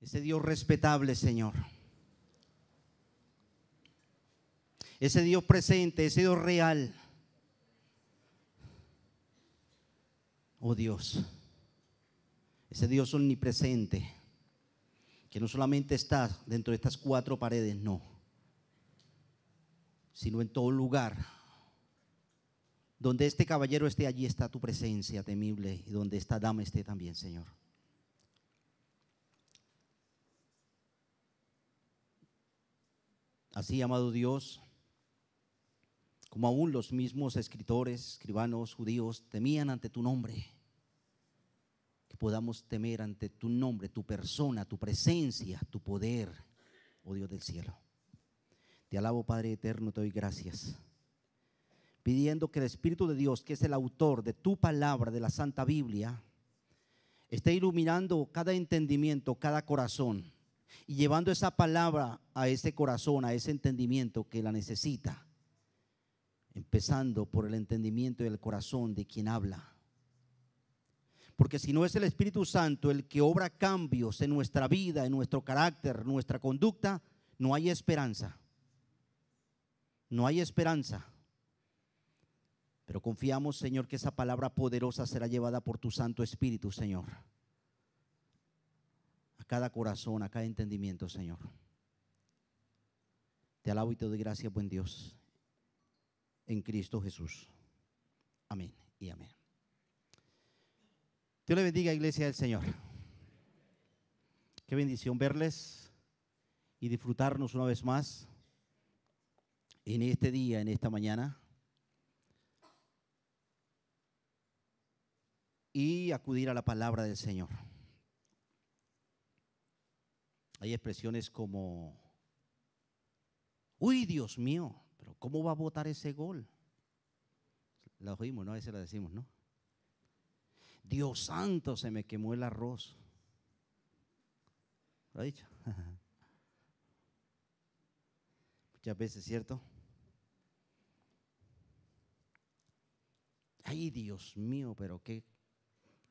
ese Dios respetable, Señor. Ese Dios presente, ese Dios real. Oh Dios, ese Dios omnipresente, que no solamente está dentro de estas cuatro paredes, no, sino en todo lugar. Donde este caballero esté, allí está tu presencia temible, y donde esta dama esté también, Señor. Así, amado Dios, como aún los mismos escritores, escribanos, judíos temían ante tu nombre, que podamos temer ante tu nombre, tu persona, tu presencia, tu poder, oh Dios del cielo. Te alabo, Padre eterno, te doy gracias, pidiendo que el Espíritu de Dios, que es el autor de tu palabra, de la Santa Biblia, esté iluminando cada entendimiento, cada corazón, y llevando esa palabra a ese corazón, a ese entendimiento que la necesita, empezando por el entendimiento y el corazón de quien habla. Porque si no es el Espíritu Santo el que obra cambios en nuestra vida, en nuestro carácter, nuestra conducta, no hay esperanza. No hay esperanza. Pero confiamos, Señor, que esa palabra poderosa será llevada por tu Santo Espíritu, Señor, a cada corazón, a cada entendimiento, Señor. Te alabo y te doy gracias, buen Dios, en Cristo Jesús. Amén y amén. Dios le bendiga, iglesia del Señor. Qué bendición verles y disfrutarnos una vez más en este día, en esta mañana, y acudir a la palabra del Señor. Hay expresiones como: uy, Dios mío, pero ¿cómo va a botar ese gol? La oímos, ¿no? A veces la decimos, ¿no? Dios santo, se me quemó el arroz. ¿Lo ha dicho? Muchas veces, ¿cierto? Ay, Dios mío, pero qué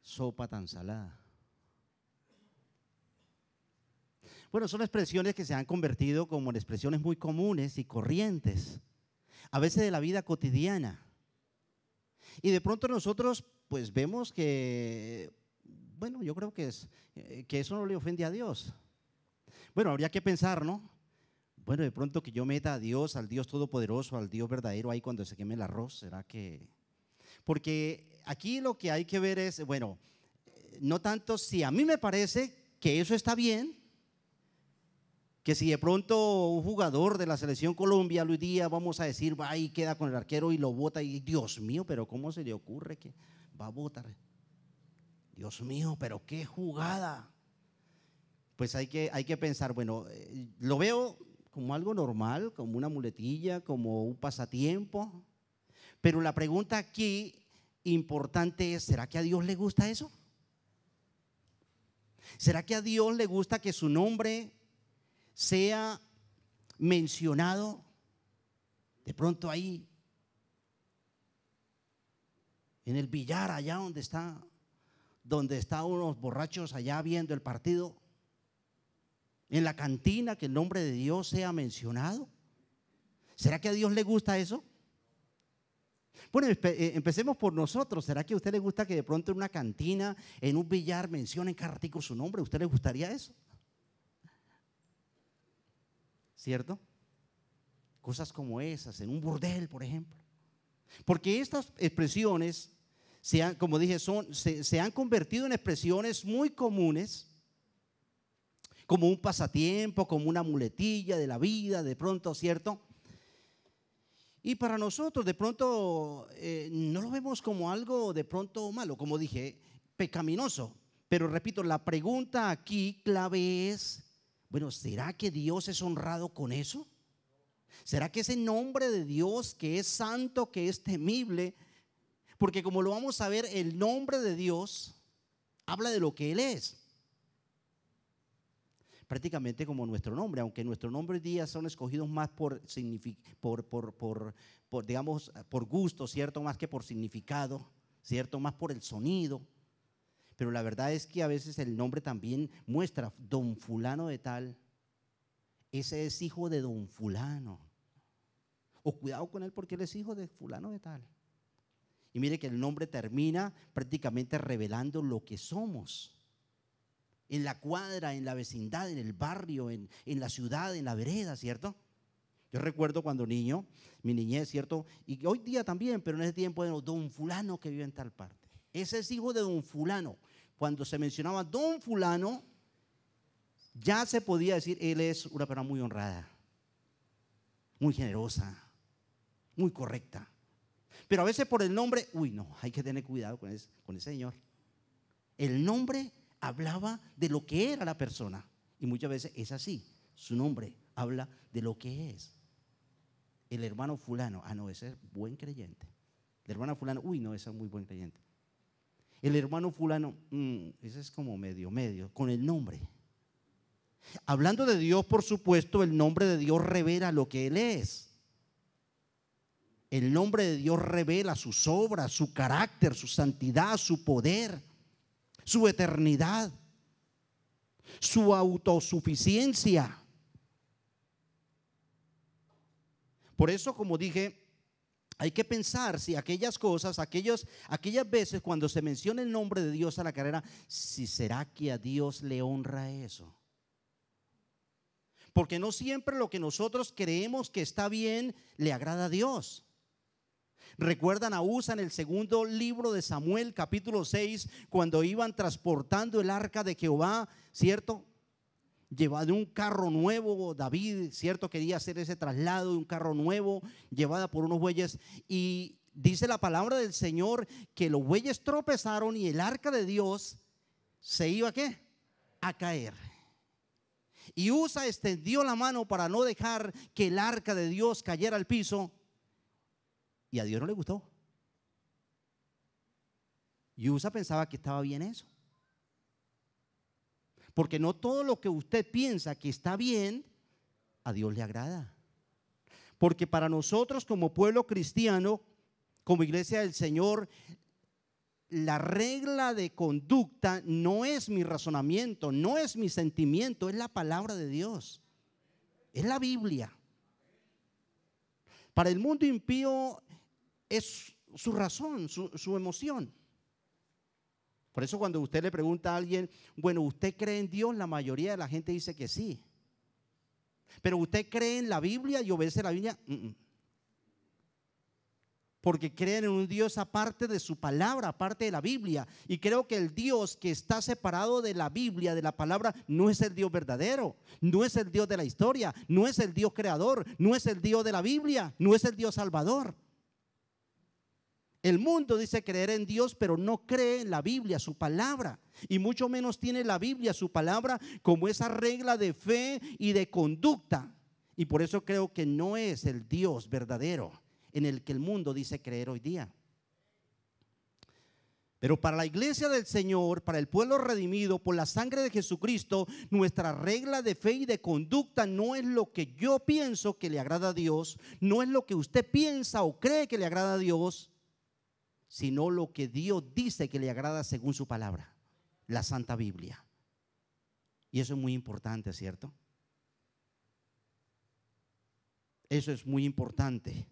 sopa tan salada. Bueno, son expresiones que se han convertido como en expresiones muy comunes y corrientes, a veces de la vida cotidiana. Y de pronto nosotros pues vemos que, bueno, yo creo que eso no le ofende a Dios. Bueno, habría que pensar, ¿no? Bueno, de pronto que yo meta a Dios, al Dios todopoderoso, al Dios verdadero ahí cuando se queme el arroz, ¿será que? Porque aquí lo que hay que ver es, bueno, no tanto si a mí me parece que eso está bien, que si de pronto un jugador de la selección Colombia hoy día, vamos a decir, va y queda con el arquero y lo bota, y Dios mío, pero ¿cómo se le ocurre que va a botar? Dios mío, pero qué jugada. Pues hay que pensar, bueno, lo veo como algo normal, como una muletilla, como un pasatiempo, pero la pregunta aquí importante es: ¿será que a Dios le gusta eso? ¿Será que a Dios le gusta que su nombre sea mencionado de pronto ahí en el billar, allá donde están unos borrachos allá viendo el partido, en la cantina, que el nombre de Dios sea mencionado? ¿Será que a Dios le gusta eso? Bueno, empecemos por nosotros. ¿Será que a usted le gusta que de pronto en una cantina, en un billar, mencionen cada ratico su nombre? ¿A usted le gustaría eso? ¿Cierto? Cosas como esas, en un burdel, por ejemplo. Porque estas expresiones, como dije, se han convertido en expresiones muy comunes, como un pasatiempo, como una muletilla de la vida, de pronto, ¿cierto? Y para nosotros de pronto no lo vemos como algo de pronto malo, como dije, pecaminoso. Pero repito, la pregunta aquí clave es, bueno, ¿será que Dios es honrado con eso? ¿Será que ese nombre de Dios, que es santo, que es temible? Porque como lo vamos a ver, el nombre de Dios habla de lo que Él es. Prácticamente como nuestro nombre, aunque nuestro nombre hoy día son escogidos más digamos, por gusto, ¿cierto? Más que por significado, ¿cierto? Más por el sonido. Pero la verdad es que a veces el nombre también muestra don fulano de tal. Ese es hijo de don fulano. O cuidado con él porque él es hijo de fulano de tal. Y mire que el nombre termina prácticamente revelando lo que somos. En la cuadra, en la vecindad, en el barrio, en la ciudad, en la vereda, ¿cierto? Yo recuerdo cuando niño, mi niñez, ¿cierto? Y hoy día también, pero en ese tiempo era don fulano que vive en tal parte. Ese es hijo de don fulano. Cuando se mencionaba don fulano, ya se podía decir, él es una persona muy honrada, muy generosa, muy correcta. Pero a veces por el nombre, uy, no, hay que tener cuidado con ese señor. El nombre hablaba de lo que era la persona. Y muchas veces es así. Su nombre habla de lo que es. El hermano fulano, no, ese es buen creyente. El hermano fulano, uy, no, ese es muy buen creyente. El hermano fulano, ese es como medio, con el nombre. Hablando de Dios, por supuesto, el nombre de Dios revela lo que Él es. El nombre de Dios revela sus obras, su carácter, su santidad, su poder, su eternidad, su autosuficiencia. Por eso, como dije, hay que pensar si aquellas cosas, aquellas veces cuando se menciona el nombre de Dios a la carrera, si será que a Dios le honra eso. Porque no siempre lo que nosotros creemos que está bien le agrada a Dios. ¿Recuerdan a Usa en el segundo libro de Samuel, capítulo 6, cuando iban transportando el arca de Jehová, ¿cierto? Llevada de un carro nuevo, David, ¿cierto? Quería hacer ese traslado de un carro nuevo, llevada por unos bueyes. Y dice la palabra del Señor que los bueyes tropezaron y el arca de Dios se iba, ¿qué? A caer. Y Usa extendió la mano para no dejar que el arca de Dios cayera al piso. Y a Dios no le gustó. Y Usa pensaba que estaba bien eso. Porque no todo lo que usted piensa que está bien, a Dios le agrada. Porque para nosotros como pueblo cristiano, como iglesia del Señor, la regla de conducta no es mi razonamiento, no es mi sentimiento, es la palabra de Dios. Es la Biblia. Para el mundo impío es su razón, su emoción. Por eso cuando usted le pregunta a alguien, bueno, ¿usted cree en Dios? La mayoría de la gente dice que sí. Pero ¿usted cree en la Biblia y obedece la Biblia? Porque creen en un Dios aparte de su palabra, aparte de la Biblia. Y creo que el Dios que está separado de la Biblia, de la palabra, no es el Dios verdadero, no es el Dios de la historia, no es el Dios creador, no es el Dios de la Biblia, no es el Dios salvador. El mundo dice creer en Dios, pero no cree en la Biblia, su palabra. Y mucho menos tiene la Biblia, su palabra, como esa regla de fe y de conducta. Y por eso creo que no es el Dios verdadero en el que el mundo dice creer hoy día. Pero para la iglesia del Señor, para el pueblo redimido por la sangre de Jesucristo, nuestra regla de fe y de conducta no es lo que yo pienso que le agrada a Dios, no es lo que usted piensa o cree que le agrada a Dios, sino lo que Dios dice que le agrada según su palabra, la Santa Biblia. Y eso es muy importante, ¿cierto? Eso es muy importante,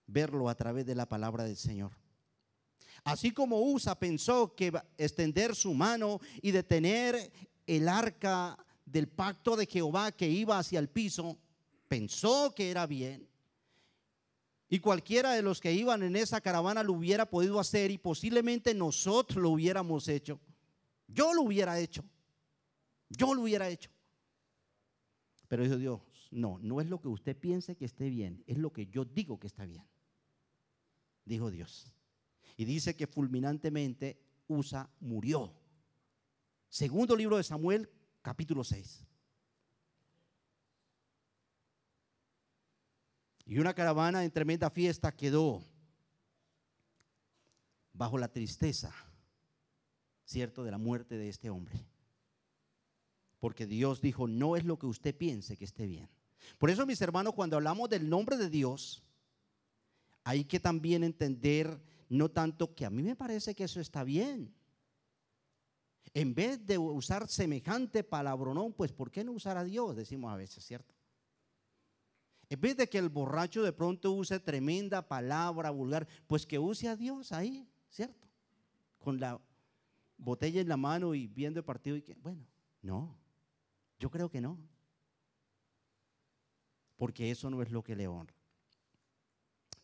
verlo a través de la palabra del Señor. Así como Usa pensó que extender su mano y detener el arca del pacto de Jehová que iba hacia el piso, pensó que era bien. Y cualquiera de los que iban en esa caravana lo hubiera podido hacer y posiblemente nosotros lo hubiéramos hecho. Yo lo hubiera hecho. Yo lo hubiera hecho. Pero dijo Dios, no es lo que usted piense que esté bien, es lo que yo digo que está bien. Dijo Dios. Y dice que fulminantemente Usa murió. Segundo libro de Samuel, capítulo 6. Y una caravana en tremenda fiesta quedó bajo la tristeza, ¿cierto?, de la muerte de este hombre. Porque Dios dijo, no es lo que usted piense que esté bien. Por eso, mis hermanos, cuando hablamos del nombre de Dios, hay que también entender, no tanto que a mí me parece que eso está bien, En vez de usar semejante palabronón, pues ¿por qué no usar a Dios? Decimos a veces, ¿cierto? En vez de que el borracho de pronto use tremenda palabra vulgar, pues que use a Dios ahí, ¿cierto? Con la botella en la mano y viendo el partido y que, bueno, no, yo creo que no. Porque eso no es lo que le honra.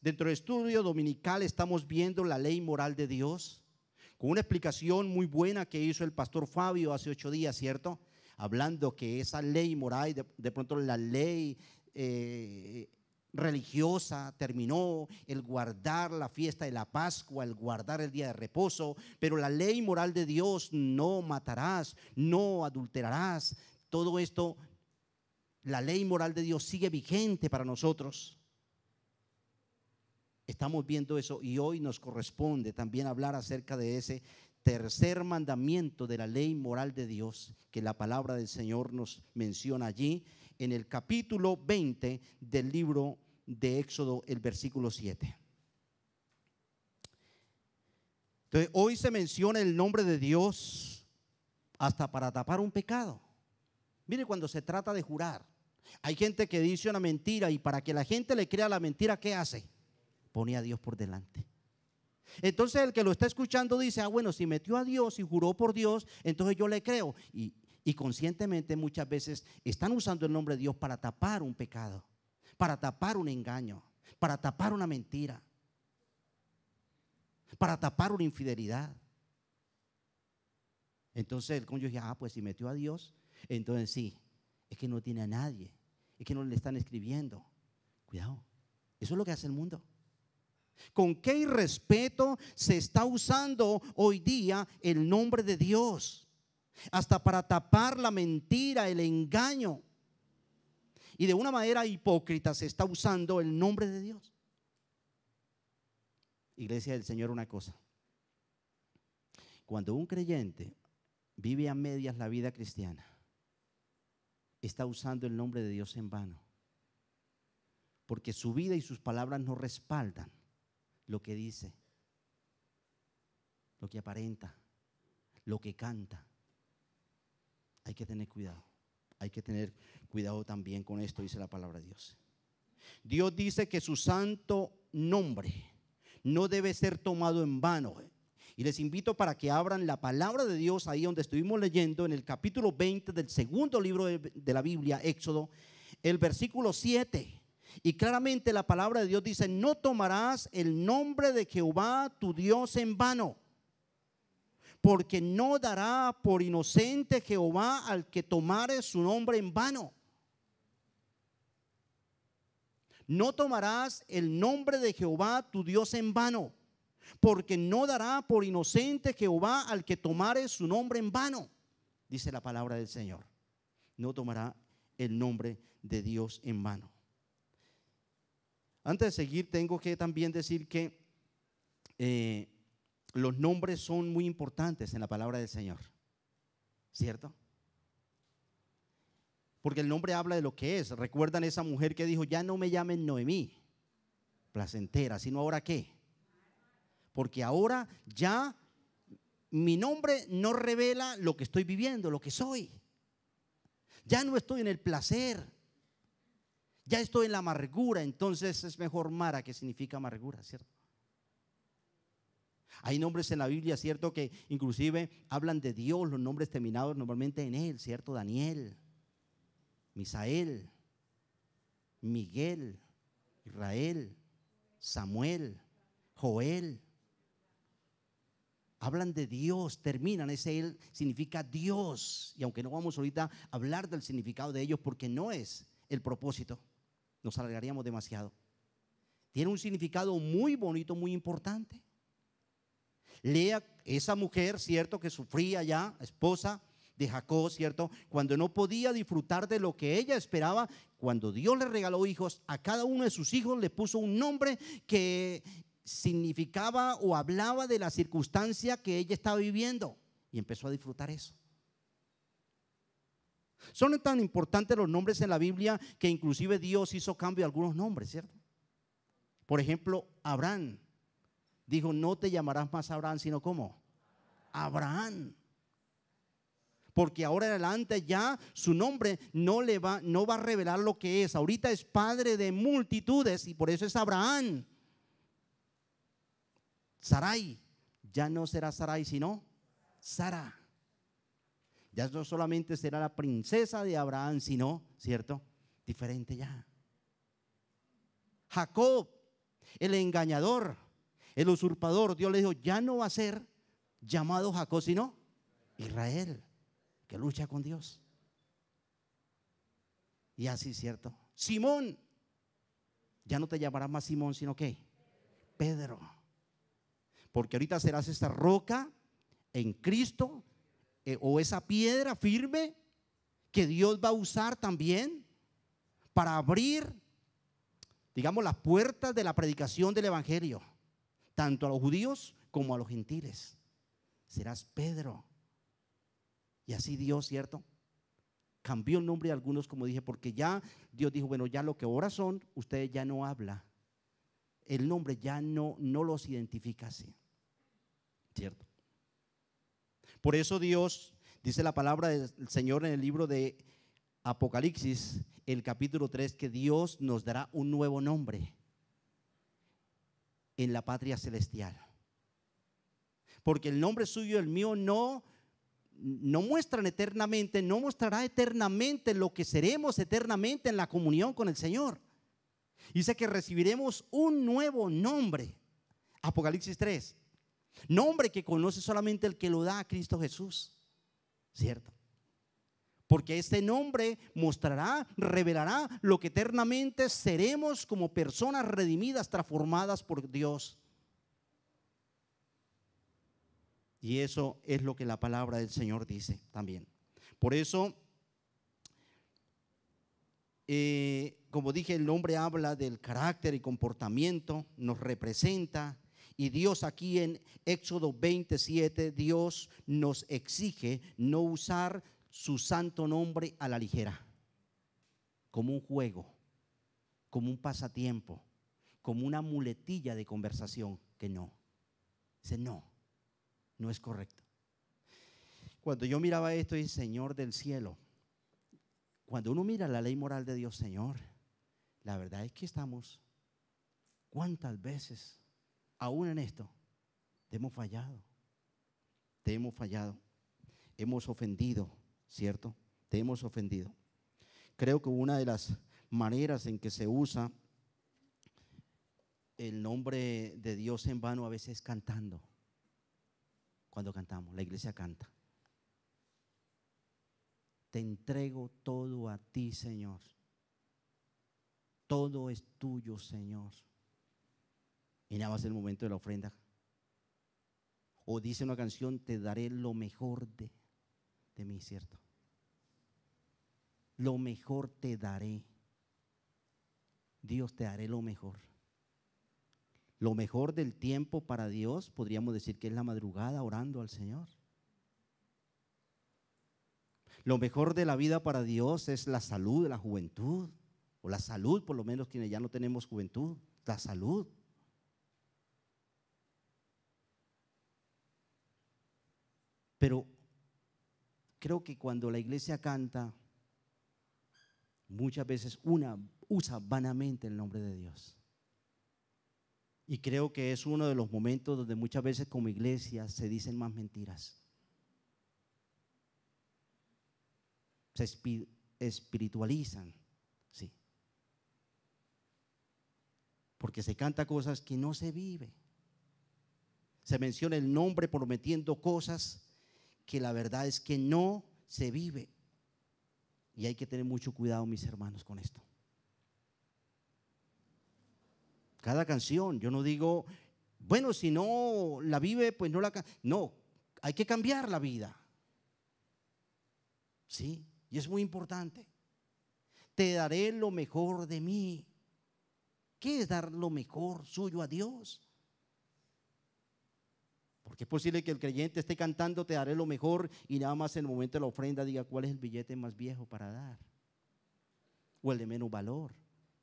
Dentro del estudio dominical estamos viendo la ley moral de Dios, con una explicación muy buena que hizo el pastor Fabio hace 8 días, ¿cierto? Hablando que esa ley moral, de pronto la ley religiosa terminó, el guardar la fiesta de la Pascua, el guardar el día de reposo, pero la ley moral de Dios, no matarás, no adulterarás, todo esto, la ley moral de Dios sigue vigente para nosotros. Estamos viendo eso y hoy nos corresponde también hablar acerca de ese tercer mandamiento de la ley moral de Dios que la palabra del Señor nos menciona allí en el capítulo 20 del libro de Éxodo, el versículo 7. Entonces, hoy se menciona el nombre de Dios hasta para tapar un pecado. Mire, cuando se trata de jurar, hay gente que dice una mentira y para que la gente le crea la mentira, ¿qué hace? Pone a Dios por delante. Entonces el que lo está escuchando dice, bueno, si metió a Dios y juró por Dios, entonces yo le creo. Y conscientemente muchas veces están usando el nombre de Dios para tapar un pecado, para tapar un engaño, para tapar una mentira, para tapar una infidelidad. Entonces el cónyuge dice, pues si metió a Dios, entonces sí, es que no tiene a nadie, es que no le están escribiendo. Cuidado, eso es lo que hace el mundo. ¿Con qué irrespeto se está usando hoy día el nombre de Dios? Hasta para tapar la mentira, el engaño. Y de una manera hipócrita se está usando el nombre de Dios. Iglesia del Señor, una cosa. Cuando un creyente vive a medias la vida cristiana, está usando el nombre de Dios en vano. Porque su vida y sus palabras no respaldan lo que dice, lo que aparenta, lo que canta. Hay que tener cuidado. Hay que tener cuidado también con esto, dice la palabra de Dios. Dios dice que su santo nombre no debe ser tomado en vano. Y les invito para que abran la palabra de Dios ahí donde estuvimos leyendo en el capítulo 20 del segundo libro de la Biblia, Éxodo, el versículo 7. Y claramente la palabra de Dios dice, no tomarás el nombre de Jehová tu Dios en vano, porque no dará por inocente Jehová al que tomare su nombre en vano. No tomarás el nombre de Jehová tu Dios en vano, porque no dará por inocente Jehová al que tomare su nombre en vano, dice la palabra del Señor. No tomará el nombre de Dios en vano. Antes de seguir, tengo que también decir que los nombres son muy importantes en la palabra del Señor, ¿cierto? Porque el nombre habla de lo que es. ¿Recuerdan esa mujer que dijo, ya no me llamen Noemí, placentera, sino ahora qué? Porque ahora ya mi nombre no revela lo que estoy viviendo, lo que soy. Ya no estoy en el placer, ya estoy en la amargura. Entonces es mejor Mara, que significa amargura, ¿cierto? Hay nombres en la Biblia, ¿cierto? Que inclusive hablan de Dios, los nombres terminados normalmente en él, ¿cierto? Daniel, Misael, Miguel, Israel, Samuel, Joel. Hablan de Dios, terminan, ese él significa Dios. Y aunque no vamos ahorita a hablar del significado de ellos porque no es el propósito, nos alargaríamos demasiado. Tiene un significado muy bonito, muy importante. Lea esa mujer, ¿cierto? Que sufría ya, esposa de Jacob, ¿cierto? Cuando no podía disfrutar de lo que ella esperaba, cuando Dios le regaló hijos, a cada uno de sus hijos le puso un nombre que significaba o hablaba de la circunstancia que ella estaba viviendo, y empezó a disfrutar eso. Son tan importantes los nombres en la Biblia que inclusive Dios hizo cambio de algunos nombres, ¿cierto? Por ejemplo, Abraham dijo, no te llamarás más Abraham, sino ¿cómo? Abraham. Porque ahora en adelante ya su nombre no va a revelar lo que es. Ahorita es padre de multitudes y por eso es Abraham. Sarai, ya no será Sarai sino Sara. Ya no solamente será la princesa de Abraham, sino, ¿cierto? Diferente ya. Jacob, el engañador, el usurpador, Dios le dijo, ya no va a ser llamado Jacob sino Israel, que lucha con Dios. Y así, ¿cierto? Simón, ya no te llamarás más Simón, sino ¿qué? Pedro. Porque ahorita serás esta roca en Cristo, o esa piedra firme que Dios va a usar también para abrir, digamos, las puertas de la predicación del evangelio, tanto a los judíos como a los gentiles. Serás Pedro. Y así Dios, ¿cierto? Cambió el nombre de algunos, como dije, porque ya Dios dijo, bueno, ya lo que ahora son, ustedes ya no hablan. El nombre ya no los identifica así, ¿cierto? Por eso Dios, dice la palabra del Señor en el libro de Apocalipsis, el capítulo 3, que Dios nos dará un nuevo nombre en la patria celestial. Porque el nombre suyo y el mío no muestran eternamente, no mostrará eternamente lo que seremos eternamente en la comunión con el Señor. Dice que recibiremos un nuevo nombre. Apocalipsis 3. Nombre que conoce solamente el que lo da a Cristo Jesús, ¿cierto? Porque este nombre mostrará, revelará lo que eternamente seremos como personas redimidas, transformadas por Dios. Y eso es lo que la palabra del Señor dice también. Por eso, como dije, el nombre habla del carácter y comportamiento, nos representa. Y Dios aquí en Éxodo 27, Dios nos exige no usar su santo nombre a la ligera, como un juego, como un pasatiempo, como una muletilla de conversación, que no. Dice, no es correcto. Cuando yo miraba esto, y Señor del cielo, cuando uno mira la ley moral de Dios, Señor, la verdad es que estamos, ¿cuántas veces, aún en esto, te hemos fallado? Te hemos fallado, hemos ofendido, ¿cierto? Te hemos ofendido. Creo que una de las maneras en que se usa el nombre de Dios en vano a veces es cantando. Cuando cantamos, la iglesia canta. Te entrego todo a ti, Señor. Todo es tuyo, Señor. Y nada más el momento de la ofrenda. O dice una canción, te daré lo mejor de mí, ¿cierto? Lo mejor te daré. Dios, te daré lo mejor. Lo mejor del tiempo para Dios, podríamos decir que es la madrugada orando al Señor. Lo mejor de la vida para Dios es la salud, la juventud, o la salud, por lo menos quienes ya no tenemos juventud, la salud. Pero creo que cuando la iglesia canta, muchas veces usa vanamente el nombre de Dios. Y creo que es uno de los momentos donde muchas veces como iglesia se dicen más mentiras. Se espiritualizan, sí. Porque se canta cosas que no se vive. Se menciona el nombre prometiendo cosas que la verdad es que no se vive. Y hay que tener mucho cuidado, mis hermanos, con esto. Cada canción, yo no digo, bueno, si no la vive, pues no la canta. No, hay que cambiar la vida. Sí, y es muy importante. Te daré lo mejor de mí. ¿Qué es dar lo mejor suyo a Dios? Porque es posible que el creyente esté cantando, te daré lo mejor, y nada más en el momento de la ofrenda diga, ¿cuál es el billete más viejo para dar? O el de menos valor.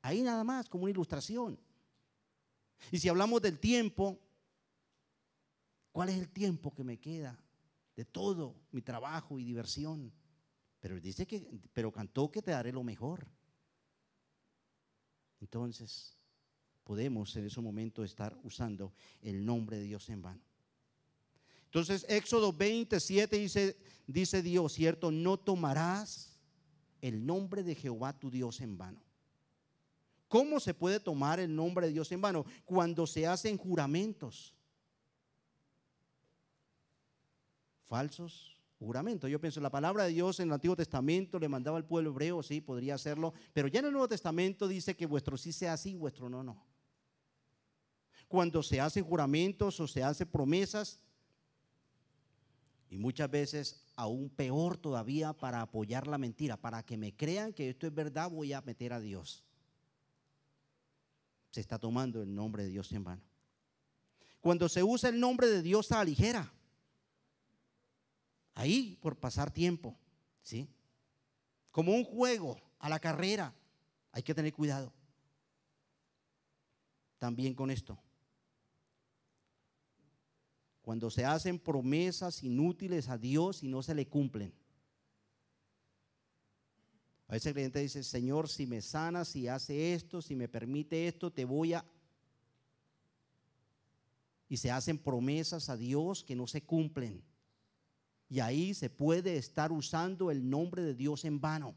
Ahí nada más, como una ilustración. Y si hablamos del tiempo, ¿cuál es el tiempo que me queda de todo, mi trabajo y diversión. Pero dice pero cantó que te daré lo mejor. Entonces, podemos en ese momento estar usando el nombre de Dios en vano. Entonces, Éxodo 27 dice Dios, ¿cierto? No tomarás el nombre de Jehová tu Dios en vano. ¿Cómo se puede tomar el nombre de Dios en vano? Cuando se hacen juramentos. Falsos juramentos. Yo pienso, la palabra de Dios en el Antiguo Testamento le mandaba al pueblo hebreo, sí, podría hacerlo, pero ya en el Nuevo Testamento dice que vuestro sí sea sí, vuestro no, no. Cuando se hacen juramentos o se hacen promesas, y muchas veces aún peor todavía para apoyar la mentira, para que me crean que esto es verdad, voy a meter a Dios. Se está tomando el nombre de Dios en vano. Cuando se usa el nombre de Dios a la ligera, ahí por pasar tiempo, ¿sí? Como un juego a la carrera, hay que tener cuidado también con esto. Cuando se hacen promesas inútiles a Dios y no se le cumplen. A veces el creyente dice, Señor, si me sanas, si hace esto, si me permite esto, te voy a... Y se hacen promesas a Dios que no se cumplen. Y ahí se puede estar usando el nombre de Dios en vano.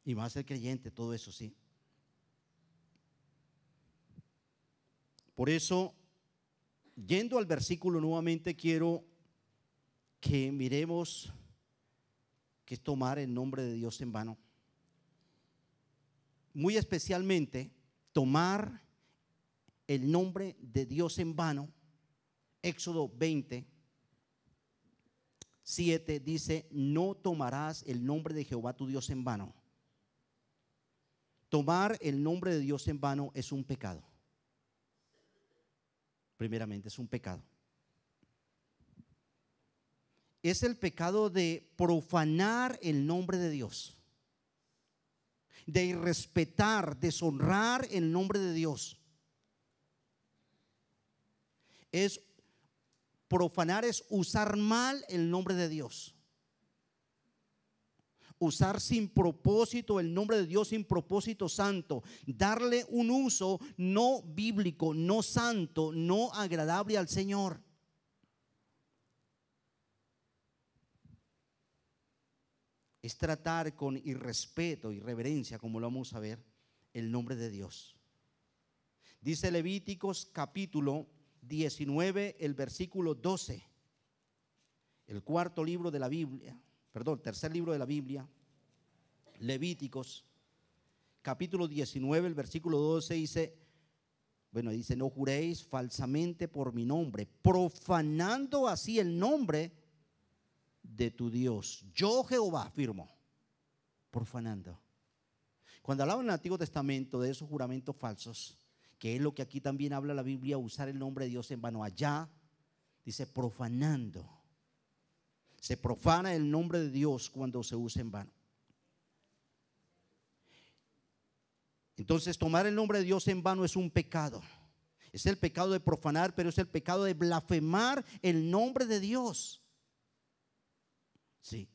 Y más el creyente, todo eso sí. Por eso, yendo al versículo nuevamente, quiero que miremos qué es tomar el nombre de Dios en vano. Muy especialmente, tomar el nombre de Dios en vano. Éxodo 27 dice, no tomarás el nombre de Jehová tu Dios en vano. Tomar el nombre de Dios en vano es un pecado. Primeramente, es un pecado. Es el pecado de profanar el nombre de Dios, de irrespetar, deshonrar el nombre de Dios. Profanar es usar mal el nombre de Dios. Usar sin propósito el nombre de Dios, sin propósito santo. Darle un uso no bíblico, no santo, no agradable al Señor. Es tratar con irrespeto, irreverencia, como lo vamos a ver, el nombre de Dios. Dice Levíticos capítulo 19, el versículo 12. El cuarto libro de la Biblia. Tercer libro de la Biblia, Levíticos, capítulo 19, el versículo 12 dice, no juréis falsamente por mi nombre, profanando así el nombre de tu Dios. Yo Jehová afirmo, profanando. Cuando hablaba en el Antiguo Testamento de esos juramentos falsos, que es lo que aquí también habla la Biblia, usar el nombre de Dios en vano, allá dice profanando. Se profana el nombre de Dios cuando se usa en vano. Entonces, tomar el nombre de Dios en vano es un pecado. Es el pecado de profanar, pero es el pecado de blasfemar el nombre de Dios. Sí.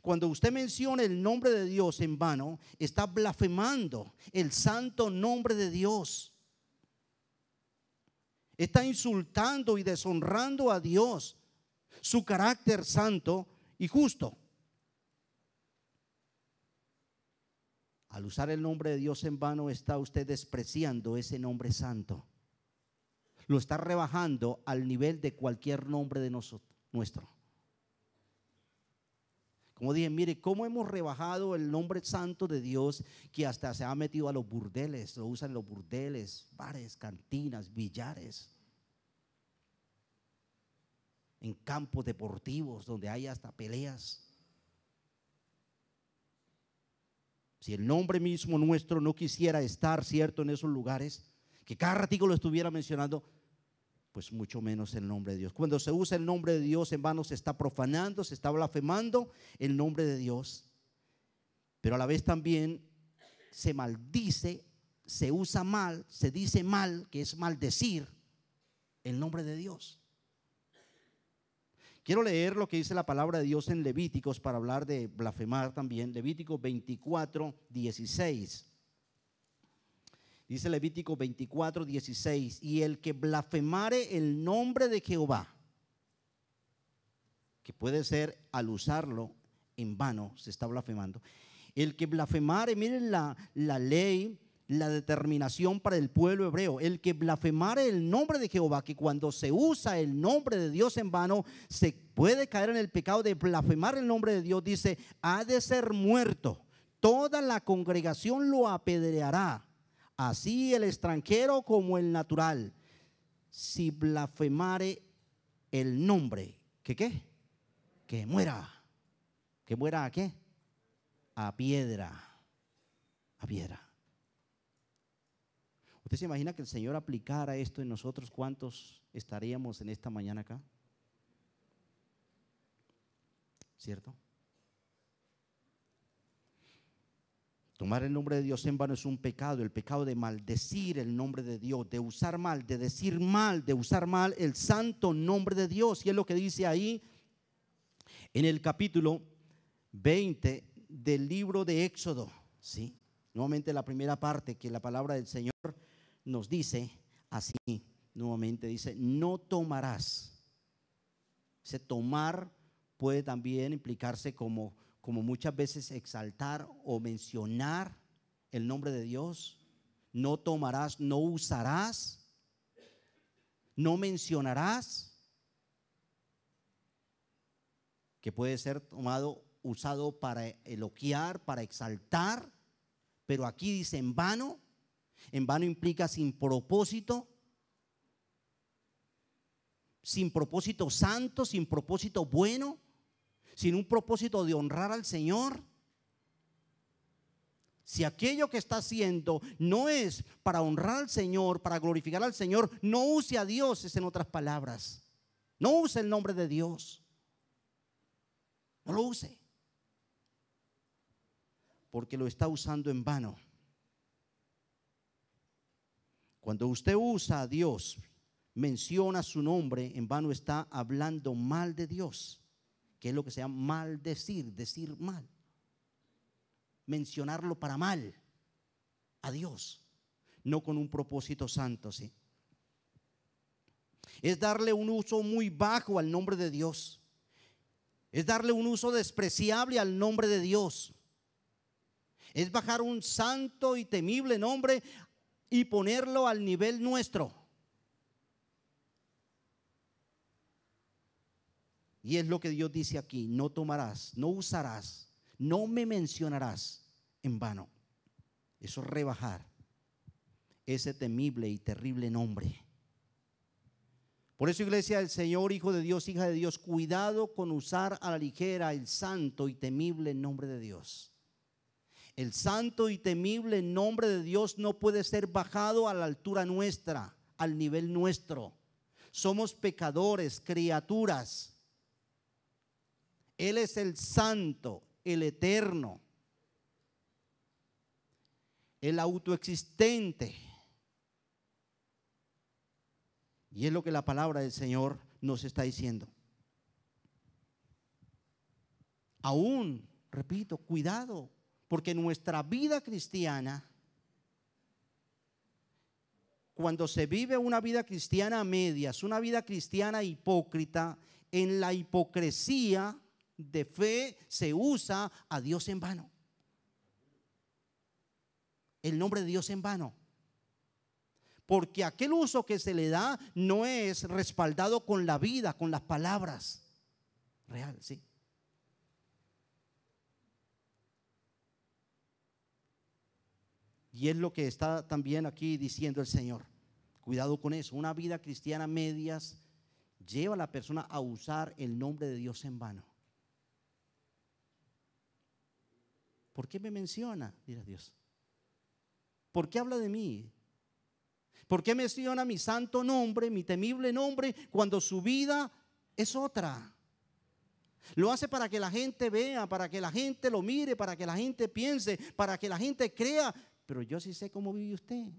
Cuando usted menciona el nombre de Dios en vano, está blasfemando el santo nombre de Dios. Está insultando y deshonrando a Dios, su carácter santo y justo. Al usar el nombre de Dios en vano, está usted despreciando ese nombre santo. Lo está rebajando al nivel de cualquier nombre de nuestro. Como dije, mire cómo hemos rebajado el nombre santo de Dios, que hasta se ha metido a los burdeles. Lo usan en los burdeles, bares, cantinas, billares, en campos deportivos donde hay hasta peleas. Si el nombre mismo nuestro no quisiera estar, cierto, en esos lugares, que cada ratito lo estuviera mencionando, pues mucho menos el nombre de Dios. Cuando se usa el nombre de Dios en vano, se está profanando, se está blasfemando el nombre de Dios. Pero a la vez también se maldice, se usa mal, se dice mal, que es maldecir el nombre de Dios. Quiero leer lo que dice la palabra de Dios en Levíticos para hablar de blasfemar también. Levíticos 24, 16. Dice Levítico 24, 16. Y el que blasfemare el nombre de Jehová, que puede ser al usarlo en vano, se está blasfemando. El que blasfemare, miren la ley, la determinación para el pueblo hebreo. El que blasfemare el nombre de Jehová, que cuando se usa el nombre de Dios en vano, se puede caer en el pecado de blasfemar el nombre de Dios. Dice, ha de ser muerto. Toda la congregación lo apedreará, así el extranjero como el natural. Si blasfemare el nombre, ¿que qué? Que muera. ¿Que muera a qué? A piedra. A piedra. ¿Usted se imagina que el Señor aplicara esto en nosotros? ¿Cuántos estaríamos en esta mañana acá? ¿Cierto? Tomar el nombre de Dios en vano es un pecado, el pecado de maldecir el nombre de Dios, de usar mal, de decir mal, de usar mal el santo nombre de Dios. Y es lo que dice ahí en el capítulo 20 del libro de Éxodo, ¿sí? Nuevamente la primera parte que la palabra del Señor nos dice así, nuevamente dice, no tomarás. Ese tomar puede también implicarse como muchas veces exaltar o mencionar el nombre de Dios. No tomarás, no usarás, no mencionarás, que puede ser usado para elogiar, para exaltar, pero aquí dice en vano. En vano implica sin propósito santo, sin propósito bueno, sin un propósito de honrar al Señor. Si aquello que está haciendo no es para honrar al Señor, para glorificar al Señor, no use a Dios, es en otras palabras. No use el nombre de Dios. No lo use. Porque lo está usando en vano. Cuando usted usa a Dios, menciona su nombre, en vano está hablando mal de Dios, que es lo que se llama maldecir, decir mal. Mencionarlo para mal a Dios, no con un propósito santo, ¿sí? Es darle un uso muy bajo al nombre de Dios. Es darle un uso despreciable al nombre de Dios. Es bajar un santo y temible nombre y ponerlo al nivel nuestro. Y es lo que Dios dice aquí: no tomarás, no usarás, no me mencionarás en vano. Eso es rebajar ese temible y terrible nombre. Por eso, iglesia del Señor, hijo de Dios, hija de Dios, cuidado con usar a la ligera el santo y temible nombre de Dios. El santo y temible nombre de Dios no puede ser bajado a la altura nuestra, al nivel nuestro. Somos pecadores, criaturas. Él es el santo, el eterno, el autoexistente. Y es lo que la palabra del Señor nos está diciendo. Aún, repito, cuidado. Porque nuestra vida cristiana, cuando se vive una vida cristiana a medias, una vida cristiana hipócrita, en la hipocresía de fe se usa a Dios en vano. El nombre de Dios en vano. Porque aquel uso que se le da no es respaldado con la vida, con las palabras. Real, sí. Y es lo que está también aquí diciendo el Señor. Cuidado con eso. Una vida cristiana a medias lleva a la persona a usar el nombre de Dios en vano. ¿Por qué me menciona? Dirá Dios. ¿Por qué habla de mí? ¿Por qué menciona mi santo nombre, mi temible nombre, cuando su vida es otra? Lo hace para que la gente vea, para que la gente lo mire, para que la gente piense, para que la gente crea. Pero yo sí sé cómo vive usted.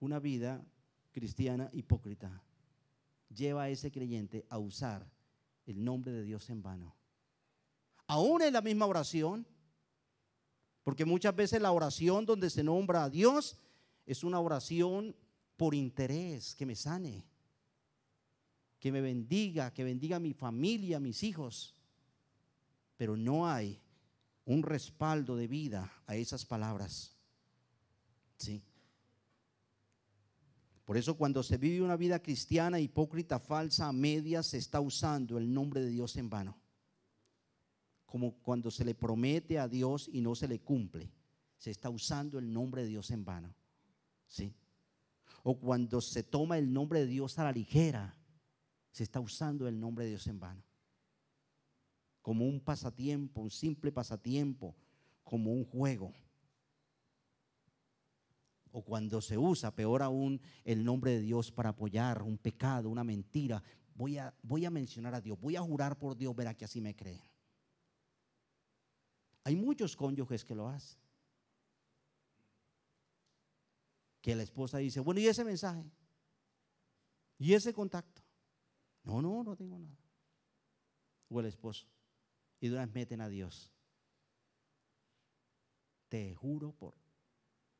una vida cristiana hipócrita lleva a ese creyente a usar el nombre de Dios en vano. Aún en la misma oración, porque muchas veces la oración donde se nombra a Dios es una oración por interés, que me sane, que me bendiga, que bendiga a mi familia, a mis hijos. Pero no hay un respaldo de vida a esas palabras. ¿Sí? Por eso cuando se vive una vida cristiana hipócrita, falsa, a medias, se está usando el nombre de Dios en vano. Como cuando se le promete a Dios y no se le cumple, se está usando el nombre de Dios en vano. ¿Sí? O cuando se toma el nombre de Dios a la ligera, se está usando el nombre de Dios en vano. Como un pasatiempo, un simple pasatiempo, como un juego. O cuando se usa, peor aún, el nombre de Dios para apoyar un pecado, una mentira. Voy a mencionar a Dios, voy a jurar por Dios, verá que así me creen. Hay muchos cónyuges que lo hacen. Que la esposa dice, bueno, ¿y ese mensaje? ¿Y ese contacto? No tengo nada. O el esposo. Y de una vez meten a Dios. Te juro por.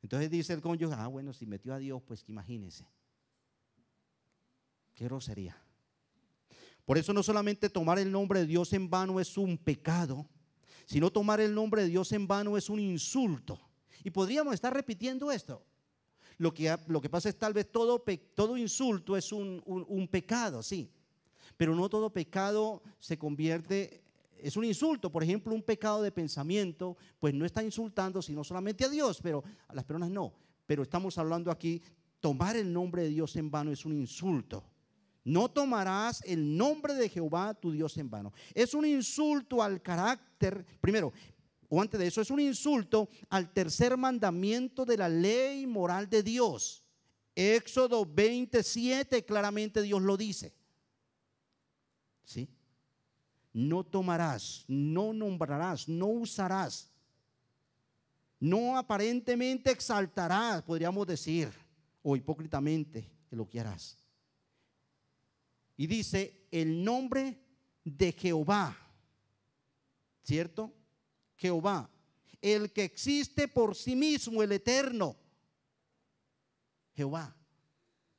Entonces dice el cónyuge, bueno, si metió a Dios, pues que imagínese. Qué grosería. Por eso no solamente tomar el nombre de Dios en vano es un pecado, sino tomar el nombre de Dios en vano es un insulto. Y podríamos estar repitiendo esto. Lo que pasa es tal vez todo insulto es un pecado, sí. Pero no todo pecado se convierte, es un insulto. Por ejemplo, un pecado de pensamiento, pues no está insultando sino solamente a Dios, pero a las personas no. Pero estamos hablando aquí, tomar el nombre de Dios en vano es un insulto. No tomarás el nombre de Jehová tu Dios en vano. Es un insulto al carácter, primero, o antes de eso, es un insulto al tercer mandamiento de la ley moral de Dios. Éxodo 27, claramente Dios lo dice. ¿Sí? No tomarás, no nombrarás, no usarás, no aparentemente exaltarás, podríamos decir, o hipócritamente elogiarás. Y dice el nombre de Jehová, ¿cierto? Jehová, el que existe por sí mismo, el eterno. Jehová,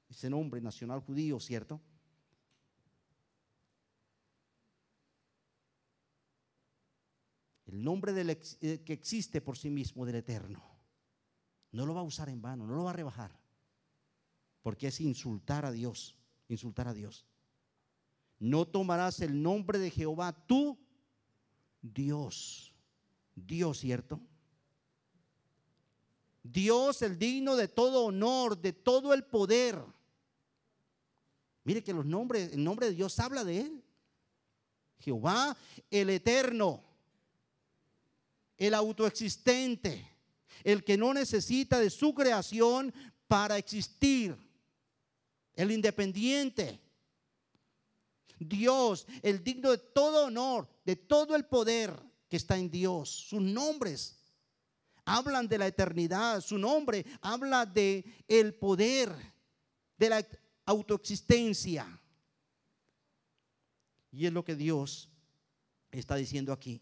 ese nombre nacional judío, ¿cierto? El nombre que existe por sí mismo, del eterno. No lo va a usar en vano, no lo va a rebajar, porque es insultar a Dios, insultar a Dios. No tomarás el nombre de Jehová tu Dios. Dios, ¿cierto? Dios, el digno de todo honor, de todo el poder. Mire que el nombre de Dios habla de él. Jehová, el eterno, el autoexistente, el que no necesita de su creación para existir, el independiente. Dios, el digno de todo honor, de todo el poder que está en Dios. Sus nombres hablan de la eternidad. Su nombre habla de el poder, de la autoexistencia. Y es lo que Dios está diciendo aquí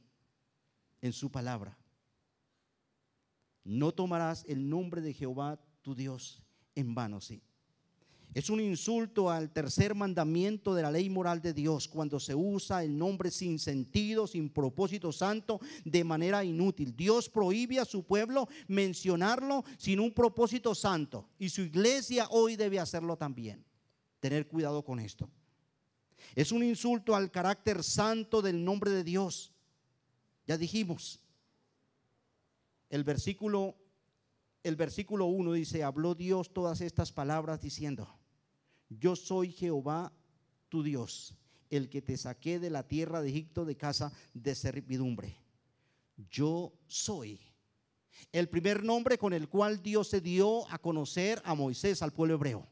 en su palabra. No tomarás el nombre de Jehová tu Dios en vano. Sí. Es un insulto al tercer mandamiento de la ley moral de Dios cuando se usa el nombre sin sentido, sin propósito santo, de manera inútil. Dios prohíbe a su pueblo mencionarlo sin un propósito santo, y su iglesia hoy debe hacerlo también. Tener cuidado con esto. Es un insulto al carácter santo del nombre de Dios. Ya dijimos, el versículo 1 dice: habló Dios todas estas palabras diciendo: yo soy Jehová tu Dios, el que te saqué de la tierra de Egipto, de casa de servidumbre. Yo soy. El primer nombre con el cual Dios se dio a conocer a Moisés, al pueblo hebreo.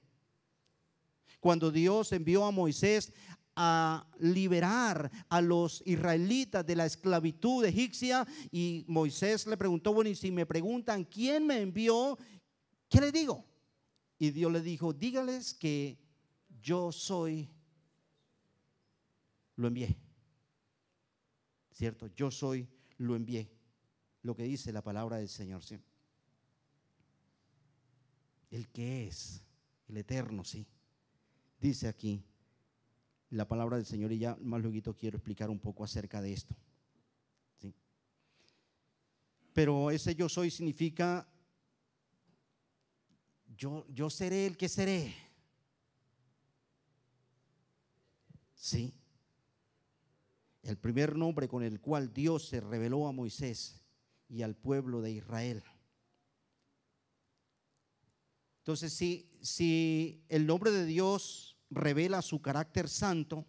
Cuando Dios envió a Moisés a liberar a los israelitas de la esclavitud egipcia, y Moisés le preguntó: bueno, y si me preguntan quién me envió, ¿qué les digo? Y Dios le dijo, dígales que yo soy, lo envié. ¿Cierto? Yo soy, lo envié. Lo que dice la palabra del Señor, ¿sí? El que es, el eterno, sí. Dice aquí la palabra del Señor, y ya más luego quiero explicar un poco acerca de esto, ¿sí? Pero ese yo soy significa yo seré el que seré. Sí. El primer nombre con el cual Dios se reveló a Moisés y al pueblo de Israel. Entonces, si el nombre de Dios revela su carácter santo,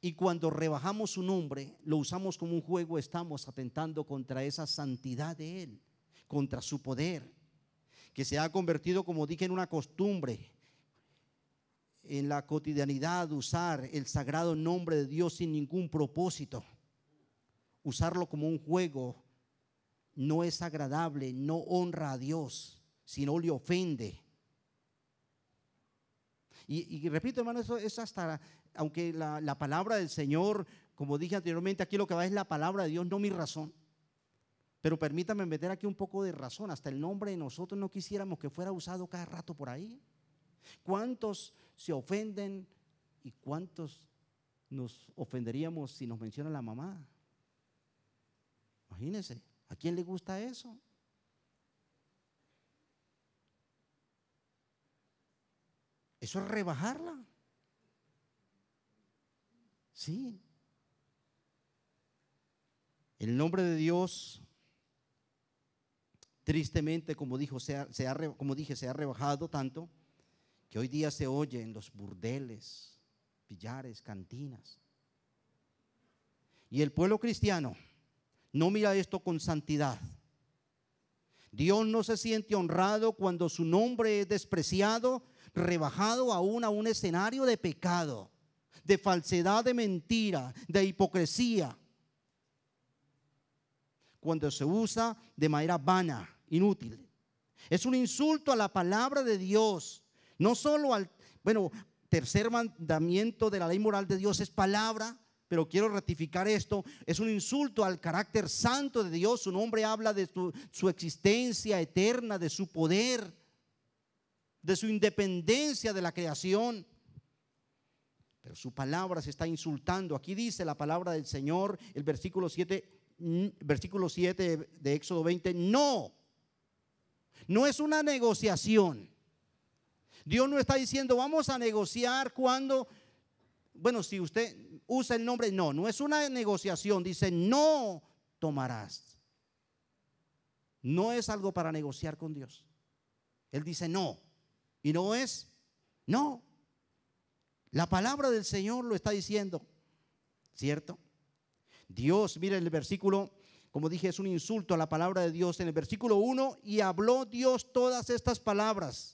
y cuando rebajamos su nombre, lo usamos como un juego, estamos atentando contra esa santidad de Él, contra su poder, que se ha convertido, como dije, en una costumbre, en la cotidianidad, usar el sagrado nombre de Dios sin ningún propósito. Usarlo como un juego no es agradable, no honra a Dios, sino le ofende. Y repito, hermano, eso es hasta, aunque la palabra del Señor, como dije anteriormente, aquí lo que va es la palabra de Dios, no mi razón. Pero permítame meter aquí un poco de razón. Hasta el nombre de nosotros no quisiéramos que fuera usado cada rato por ahí. ¿Cuántos se ofenden y cuántos nos ofenderíamos si nos menciona la mamá? Imagínense, ¿a quién le gusta eso? Eso es rebajarla. Sí. El nombre de Dios, tristemente, como dije, se ha rebajado tanto que hoy día se oye en los burdeles, billares, cantinas. Y el pueblo cristiano no mira esto con santidad. Dios no se siente honrado cuando su nombre es despreciado, rebajado aún a un escenario de pecado, de falsedad, de mentira, de hipocresía. Cuando se usa de manera vana, inútil. Es un insulto a la palabra de Dios. No solo al, tercer mandamiento de la ley moral de Dios es palabra, pero quiero ratificar esto, es un insulto al carácter santo de Dios. Su nombre habla de su existencia eterna, de su poder, de su independencia de la creación. Pero su palabra se está insultando. Aquí dice la palabra del Señor, el versículo 7 de Éxodo 20, no es una negociación. Dios no está diciendo vamos a negociar cuando, si usted usa el nombre, no es una negociación. Dice no tomarás. No es algo para negociar con Dios. Él dice no, y no es no. La palabra del Señor lo está diciendo, ¿cierto? Dios, mire el versículo, como dije, es un insulto a la palabra de Dios. En el versículo 1, y habló Dios todas estas palabras,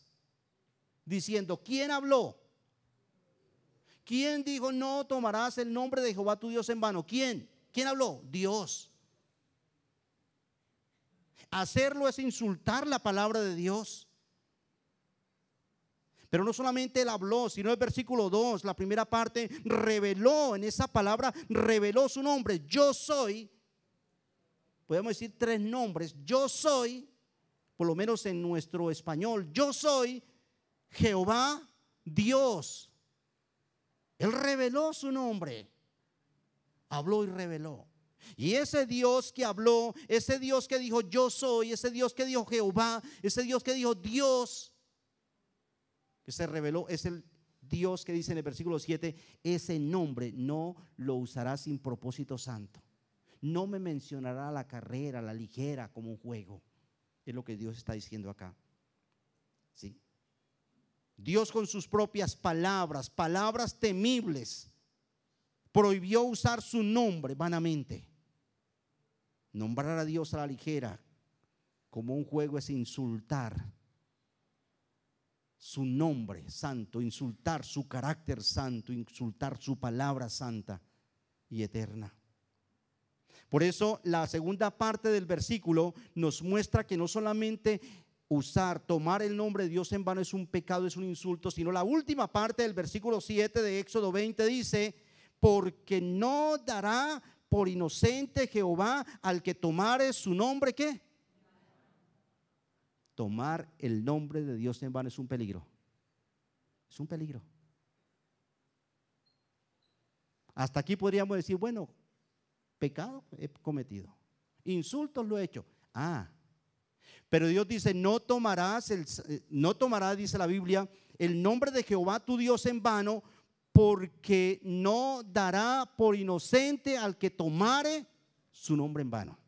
diciendo, ¿quién habló? ¿Quién dijo no tomarás el nombre de Jehová tu Dios en vano? ¿Quién habló? Dios. Hacerlo es insultar la palabra de Dios. Pero no solamente él habló, sino el versículo 2, la primera parte, reveló, en esa palabra reveló su nombre. Yo soy, podemos decir 3 nombres. Yo soy, por lo menos en nuestro español, yo soy Jehová Dios. Él reveló su nombre, habló y reveló. Y ese Dios que habló, ese Dios que dijo yo soy, ese Dios que dijo Jehová, ese Dios que dijo Dios, que se reveló, es el Dios que dice en el versículo 7, ese nombre no lo usará sin propósito santo. No me mencionará la carrera, la ligera, como un juego. Es lo que Dios está diciendo acá. ¿Sí? Dios con sus propias palabras, palabras temibles, prohibió usar su nombre vanamente. Nombrar a Dios a la ligera como un juego es insultar su nombre santo, insultar su carácter santo, insultar su palabra santa y eterna. Por eso la segunda parte del versículo nos muestra que no solamente tomar el nombre de Dios en vano es un pecado, es un insulto, sino la última parte del versículo 7 de Éxodo 20 dice: porque no dará por inocente Jehová al que tomare su nombre, ¿qué? Tomar el nombre de Dios en vano es un peligro. Es un peligro. Hasta aquí podríamos decir, bueno, pecado he cometido, insultos lo he hecho. Pero Dios dice, no tomarás, dice la Biblia, el nombre de Jehová tu Dios en vano, porque no dará por inocente al que tomare su nombre en vano.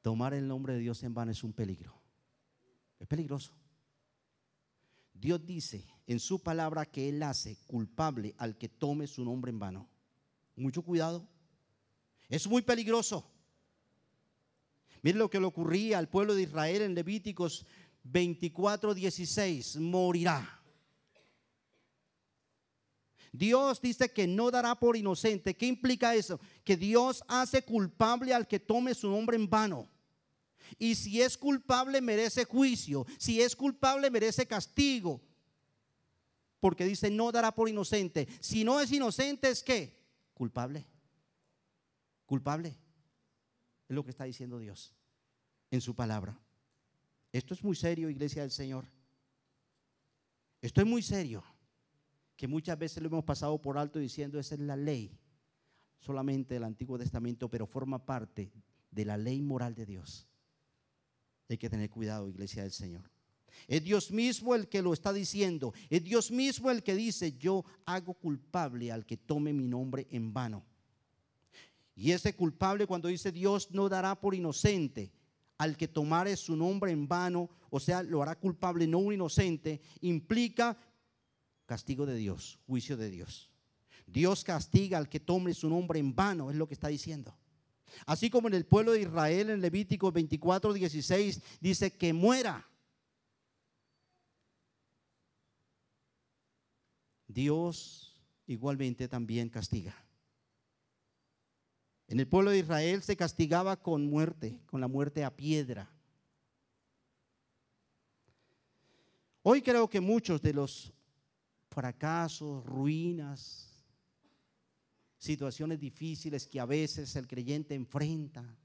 Tomar el nombre de Dios en vano es un peligro. Es peligroso. Dios dice en su palabra que Él hace culpable al que tome su nombre en vano. Mucho cuidado. Es muy peligroso. Miren lo que le ocurría al pueblo de Israel en Levíticos 24:16. Morirá. Dios dice que no dará por inocente. ¿Qué implica eso? Que Dios hace culpable al que tome su nombre en vano. Y si es culpable merece juicio. Si es culpable merece castigo. Porque dice no dará por inocente. Si no es inocente, ¿es qué? Culpable. Culpable. Es lo que está diciendo Dios en su palabra. Esto es muy serio, iglesia del Señor. Esto es muy serio. Que muchas veces lo hemos pasado por alto diciendo esa es la ley solamente del Antiguo Testamento, pero forma parte de la ley moral de Dios. Hay que tener cuidado, iglesia del Señor. Es Dios mismo el que lo está diciendo. Es Dios mismo el que dice: yo hago culpable al que tome mi nombre en vano. Y ese culpable, cuando dice Dios no dará por inocente al que tomare su nombre en vano, o sea, lo hará culpable, no un inocente, implica castigo de Dios, juicio de Dios. Dios castiga al que tome su nombre en vano, es lo que está diciendo. Así como en el pueblo de Israel en Levítico 24:16 dice que muera. Dios igualmente también castiga. En el pueblo de Israel se castigaba con muerte, con la muerte a piedra. Hoy creo que muchos de los fracasos, ruinas, situaciones difíciles que a veces el creyente enfrenta,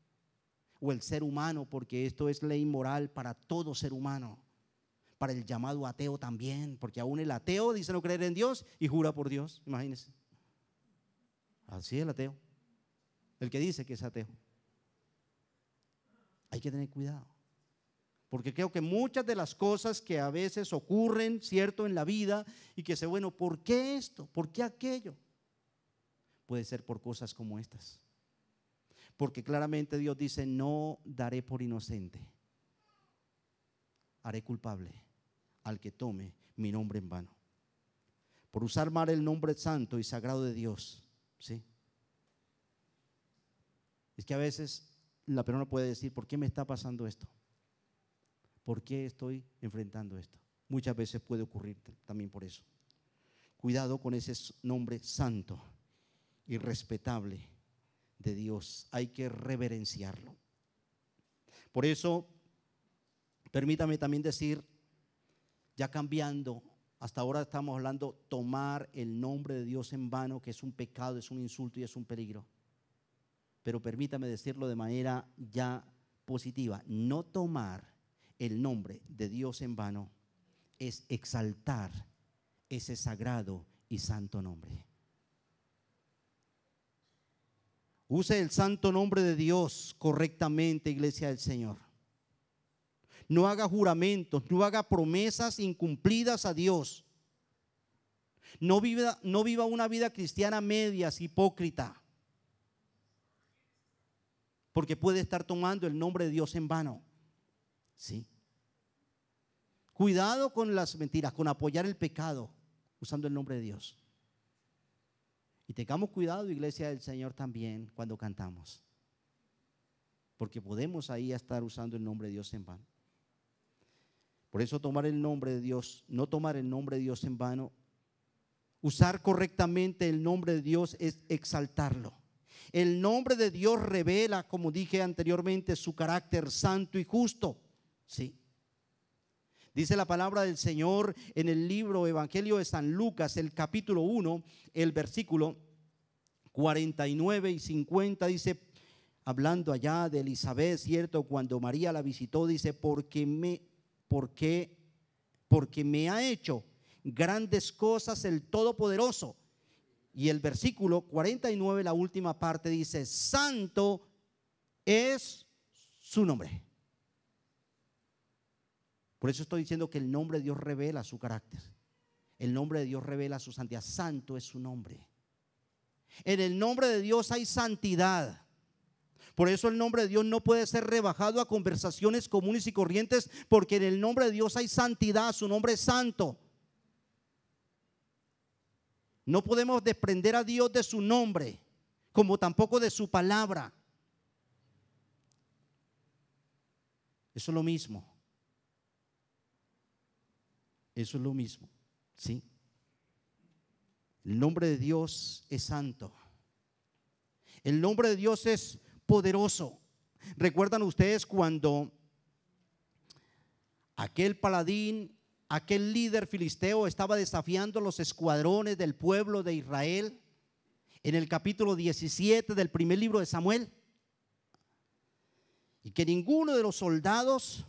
o el ser humano, porque esto es ley moral para todo ser humano, para el llamado ateo también, porque aún el ateo dice no creer en Dios y jura por Dios, imagínense. Así es el ateo, el que dice que es ateo. Hay que tener cuidado, porque creo que muchas de las cosas que a veces ocurren, cierto, en la vida, y que se, bueno, ¿por qué esto? ¿Por qué aquello? Puede ser por cosas como estas. Porque claramente Dios dice, no daré por inocente, haré culpable al que tome mi nombre en vano. Por usar mal el nombre santo y sagrado de Dios, ¿sí? Es que a veces la persona puede decir, ¿por qué me está pasando esto? ¿Por qué estoy enfrentando esto? Muchas veces puede ocurrir también por eso. Cuidado con ese nombre santo y respetable de Dios. Hay que reverenciarlo. Por eso, permítame también decir, ya cambiando, hasta ahora estamos hablando tomar el nombre de Dios en vano, que es un pecado, es un insulto y es un peligro. Pero permítame decirlo de manera ya positiva, no tomar el nombre de Dios en vano es exaltar ese sagrado y santo nombre. Use el santo nombre de Dios correctamente, iglesia del Señor. No haga juramentos, no haga promesas incumplidas a Dios. No viva una vida cristiana medias, hipócrita, porque puede estar tomando el nombre de Dios en vano. Sí. Cuidado con las mentiras, con apoyar el pecado usando el nombre de Dios. Y tengamos cuidado, iglesia del Señor, también cuando cantamos, porque podemos ahí estar usando el nombre de Dios en vano. Por eso tomar el nombre de Dios, no tomar el nombre de Dios en vano, usar correctamente el nombre de Dios es exaltarlo. El nombre de Dios revela, como dije anteriormente, su carácter santo y justo. Sí. Dice la palabra del Señor en el libro Evangelio de San Lucas, el capítulo 1, el versículo 49 y 50, dice, hablando allá de Elizabeth, ¿cierto? Cuando María la visitó, dice, porque me ha hecho grandes cosas el Todopoderoso. Y el versículo 49, la última parte, dice, santo es su nombre. Por eso estoy diciendo que el nombre de Dios revela su carácter. El nombre de Dios revela su santidad. Santo es su nombre. En el nombre de Dios hay santidad. Por eso el nombre de Dios no puede ser rebajado a conversaciones comunes y corrientes, porque en el nombre de Dios hay santidad. Su nombre es santo. No podemos desprender a Dios de su nombre, como tampoco de su palabra. Eso es lo mismo. Eso es lo mismo, ¿sí? El nombre de Dios es santo. El nombre de Dios es poderoso. ¿Recuerdan ustedes cuando aquel paladín, aquel líder filisteo estaba desafiando los escuadrones del pueblo de Israel en el capítulo 17 del primer libro de Samuel? Y que ninguno de los soldados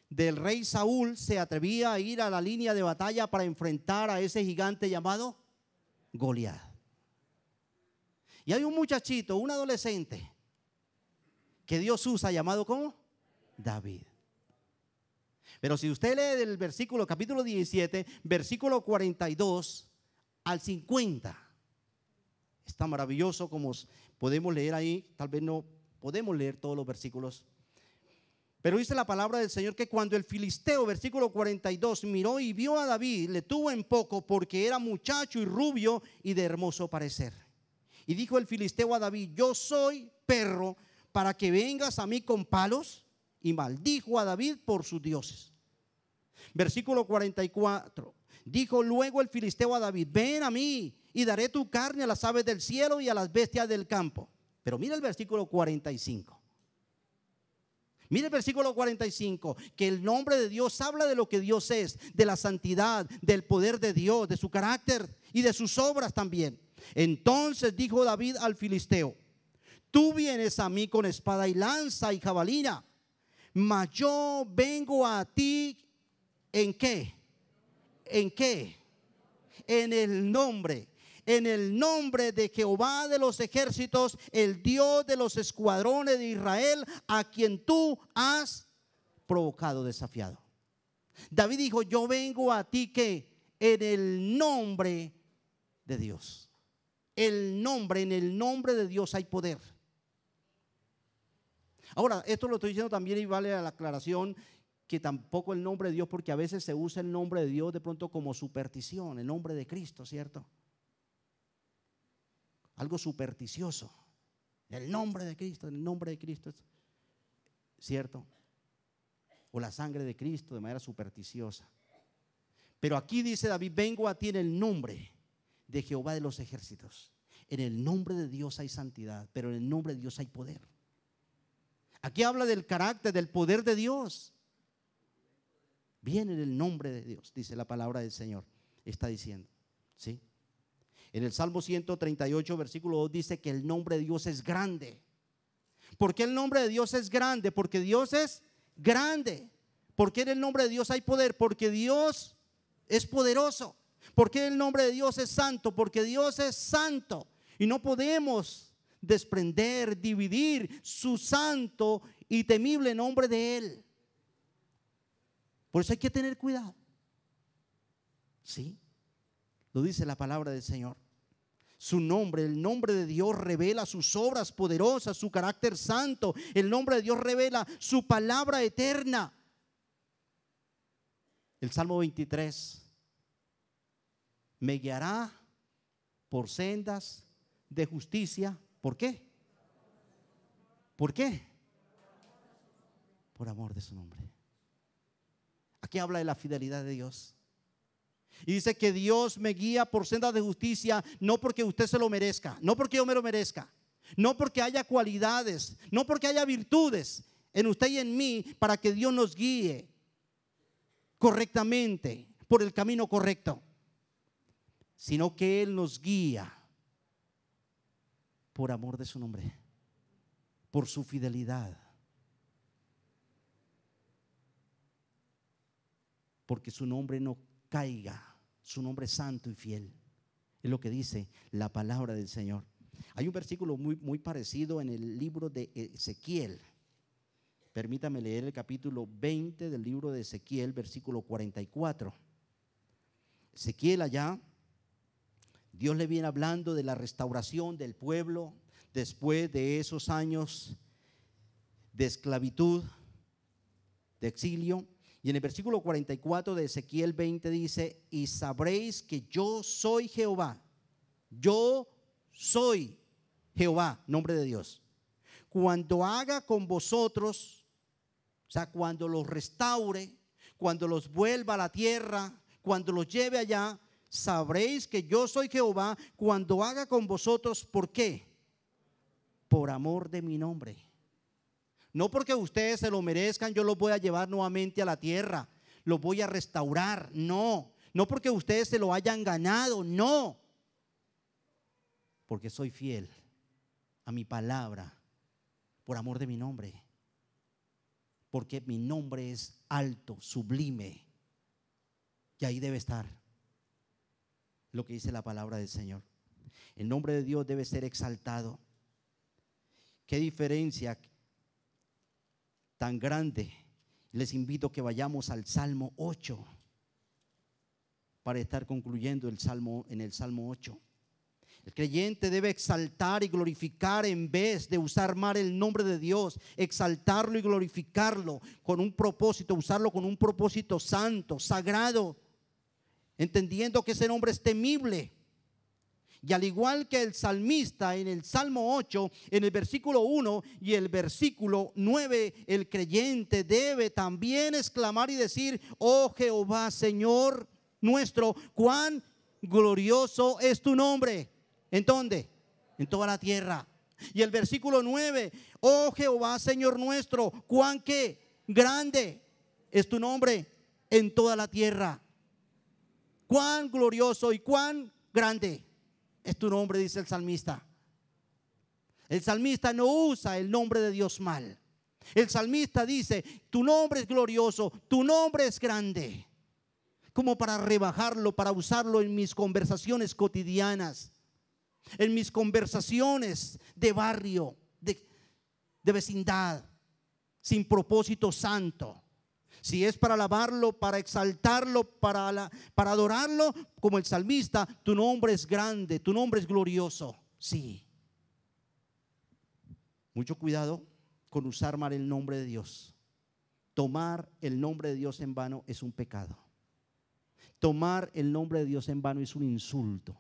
del rey Saúl se atrevía a ir a la línea de batalla para enfrentar a ese gigante llamado Goliat. Y hay un muchachito, un adolescente que Dios usa, llamado ¿cómo? David. Pero si usted lee del versículo capítulo 17, versículo 42 al 50, está maravilloso como podemos leer ahí. Tal vez no podemos leer todos los versículos, pero dice la palabra del Señor que cuando el filisteo, versículo 42, miró y vio a David, le tuvo en poco porque era muchacho y rubio y de hermoso parecer. Y dijo el filisteo a David, yo soy perro para que vengas a mí con palos. Y maldijo a David por sus dioses. Versículo 44, dijo luego el filisteo a David, ven a mí y daré tu carne a las aves del cielo y a las bestias del campo. Pero mira el versículo 45. Mire el versículo 45, que el nombre de Dios habla de lo que Dios es, de la santidad, del poder de Dios, de su carácter y de sus obras también. Entonces dijo David al filisteo, tú vienes a mí con espada y lanza y jabalina, mas yo vengo a ti, ¿en qué? ¿En qué? En el nombre de Jehová de los ejércitos, el Dios de los escuadrones de Israel, a quien tú has provocado, desafiado. David dijo, yo vengo a ti que en el nombre de Dios. En el nombre de Dios hay poder. Ahora, esto lo estoy diciendo también y vale la aclaración que tampoco el nombre de Dios, porque a veces se usa el nombre de Dios de pronto como superstición, el nombre de Cristo, ¿cierto? Algo supersticioso. El nombre de Cristo, ¿cierto? O la sangre de Cristo de manera supersticiosa. Pero aquí dice David, vengo a ti en el nombre de Jehová de los ejércitos. En el nombre de Dios hay santidad, pero en el nombre de Dios hay poder. Aquí habla del carácter, del poder de Dios. Viene en el nombre de Dios, dice la palabra del Señor. Está diciendo, ¿sí? En el Salmo 138, versículo 2 dice que el nombre de Dios es grande. ¿Por qué el nombre de Dios es grande? Porque Dios es grande. ¿Por qué en el nombre de Dios hay poder? Porque Dios es poderoso. ¿Por qué el nombre de Dios es santo? Porque Dios es santo. Y no podemos desprender, dividir su santo y temible nombre de Él. Por eso hay que tener cuidado. ¿Sí? Lo dice la palabra del Señor. Su nombre, el nombre de Dios revela sus obras poderosas, su carácter santo. El nombre de Dios revela su palabra eterna. El Salmo 23. Me guiará por sendas de justicia. ¿Por qué? ¿Por qué? Por amor de su nombre. Aquí habla de la fidelidad de Dios. Y dice que Dios me guía por sendas de justicia, no porque usted se lo merezca, no porque yo me lo merezca, no porque haya cualidades, no porque haya virtudes. en usted y en mí para que Dios nos guíe correctamente, por el camino correcto, sino que Él nos guía por amor de su nombre, por su fidelidad, porque su nombre no caiga, su nombre es santo y fiel. Es lo que dice la palabra del Señor. Hay un versículo muy parecido en el libro de Ezequiel. Permítame leer el capítulo 20 del libro de Ezequiel, versículo 44. Ezequiel allá, Dios le viene hablando de la restauración del pueblo después de esos años de esclavitud, de exilio. Y en el versículo 44 de Ezequiel 20 dice: y sabréis que yo soy Jehová. Yo soy Jehová, nombre de Dios. Cuando haga con vosotros, o sea, cuando los restaure, cuando los vuelva a la tierra, cuando los lleve allá, sabréis que yo soy Jehová cuando haga con vosotros. ¿Por qué? Por amor de mi nombre. No porque ustedes se lo merezcan, yo los voy a llevar nuevamente a la tierra, los voy a restaurar. No porque ustedes se lo hayan ganado, no. Porque soy fiel a mi palabra, por amor de mi nombre. Porque mi nombre es alto, sublime, y ahí debe estar lo que dice la palabra del Señor. El nombre de Dios debe ser exaltado. Qué diferencia tan grande. Les invito a que vayamos al Salmo 8 para estar concluyendo en el Salmo 8. El creyente debe exaltar y glorificar en vez de usar mal el nombre de Dios, exaltarlo y glorificarlo con un propósito, usarlo con un propósito santo, sagrado, entendiendo que ese nombre es temible. Y al igual que el salmista en el Salmo 8, en el versículo 1 y el versículo 9, el creyente debe también exclamar y decir: oh Jehová, Señor nuestro, cuán glorioso es tu nombre. ¿En dónde? En toda la tierra. Y el versículo 9: oh Jehová, Señor nuestro, cuán ¿qué? Grande es tu nombre en toda la tierra. Cuán glorioso y cuán grande es tu nombre, dice el salmista. El salmista no usa el nombre de Dios mal. El salmista dice: tu nombre es glorioso, tu nombre es grande, como para rebajarlo, para usarlo en mis conversaciones cotidianas, en mis conversaciones de barrio, de vecindad, sin propósito santo. Si es para alabarlo, para exaltarlo, para adorarlo, como el salmista, tu nombre es grande, tu nombre es glorioso. Sí. Mucho cuidado con usar mal el nombre de Dios. Tomar el nombre de Dios en vano es un pecado. Tomar el nombre de Dios en vano es un insulto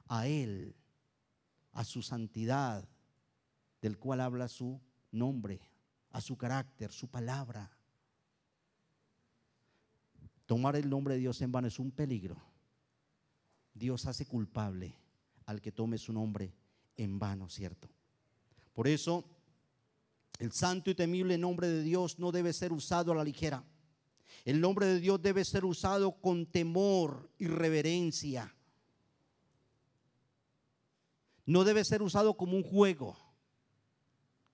a Él, a su santidad, del cual habla su nombre, a su carácter, su palabra. Tomar el nombre de Dios en vano es un peligro. Dios hace culpable al que tome su nombre en vano, ¿cierto? Por eso, el santo y temible nombre de Dios no debe ser usado a la ligera. El nombre de Dios debe ser usado con temor y reverencia. No debe ser usado como un juego,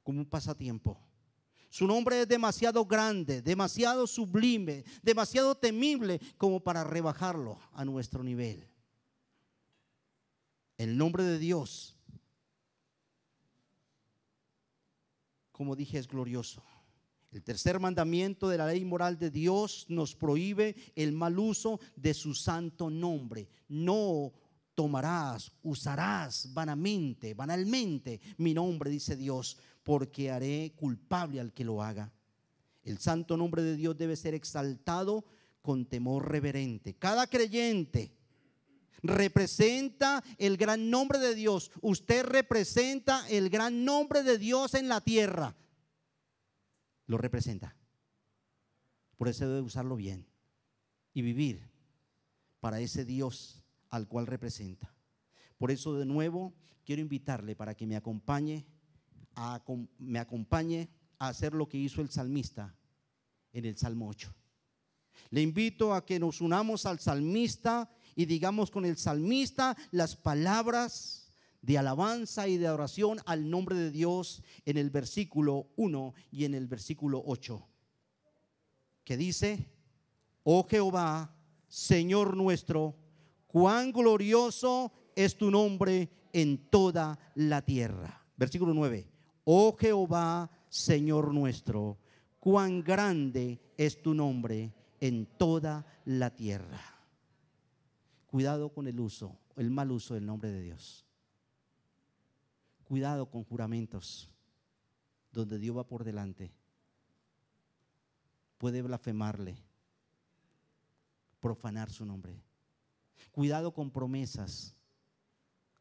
como un pasatiempo. Su nombre es demasiado grande, demasiado sublime, demasiado temible como para rebajarlo a nuestro nivel. El nombre de Dios, como dije, es glorioso. El tercer mandamiento de la ley moral de Dios nos prohíbe el mal uso de su santo nombre. No tomarás, usarás banalmente mi nombre, dice Dios, porque haré culpable al que lo haga. El santo nombre de Dios debe ser exaltado con temor reverente. Cada creyente representa el gran nombre de Dios. Usted representa el gran nombre de Dios en la tierra. Lo representa. Por eso debe usarlo bien y vivir para ese Dios al cual representa. Por eso, de nuevo, quiero invitarle para que me acompañe a hacer lo que hizo el salmista en el Salmo 8. Le invito a que nos unamos al salmista y digamos con el salmista las palabras de alabanza y de oración al nombre de Dios en el versículo 1 y en el versículo 8, que dice: oh Jehová, Señor nuestro, cuán glorioso es tu nombre en toda la tierra. Versículo 9: oh Jehová, Señor nuestro, cuán grande es tu nombre en toda la tierra. Cuidado con el mal uso del nombre de Dios. Cuidado con juramentos donde Dios va por delante. Puede blasfemarle, profanar su nombre. Cuidado con promesas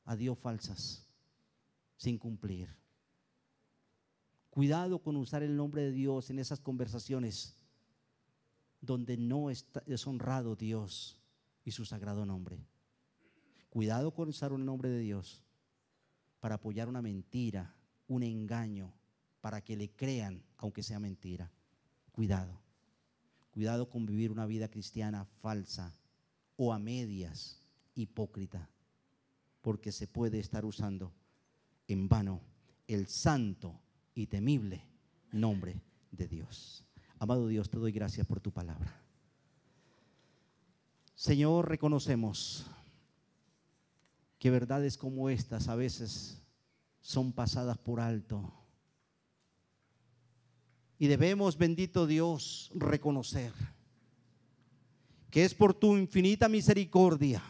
a Dios falsas sin cumplir. Cuidado con usar el nombre de Dios en esas conversaciones donde no es honrado Dios y su sagrado nombre. Cuidado con usar un nombre de Dios para apoyar una mentira, un engaño, para que le crean aunque sea mentira. Cuidado. Cuidado con vivir una vida cristiana falsa o a medias, hipócrita, porque se puede estar usando en vano el santo y temible nombre de Dios. Amado Dios, te doy gracias por tu palabra. Señor, reconocemos que verdades como estas a veces son pasadas por alto. Y debemos, bendito Dios, reconocer que es por tu infinita misericordia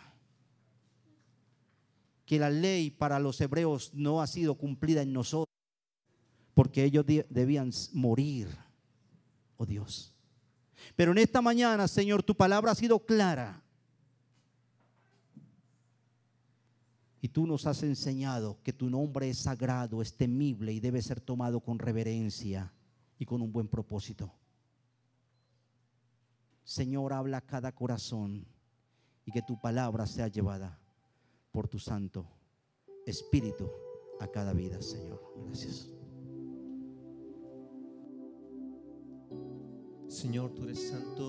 que la ley para los hebreos no ha sido cumplida en nosotros, porque ellos debían morir, oh Dios. Pero en esta mañana, Señor, tu palabra ha sido clara. Y tú nos has enseñado que tu nombre es sagrado, es temible y debe ser tomado con reverencia y con un buen propósito. Señor, habla a cada corazón y que tu palabra sea llevada por tu Santo Espíritu a cada vida, Señor. Gracias. Señor, tú eres santo.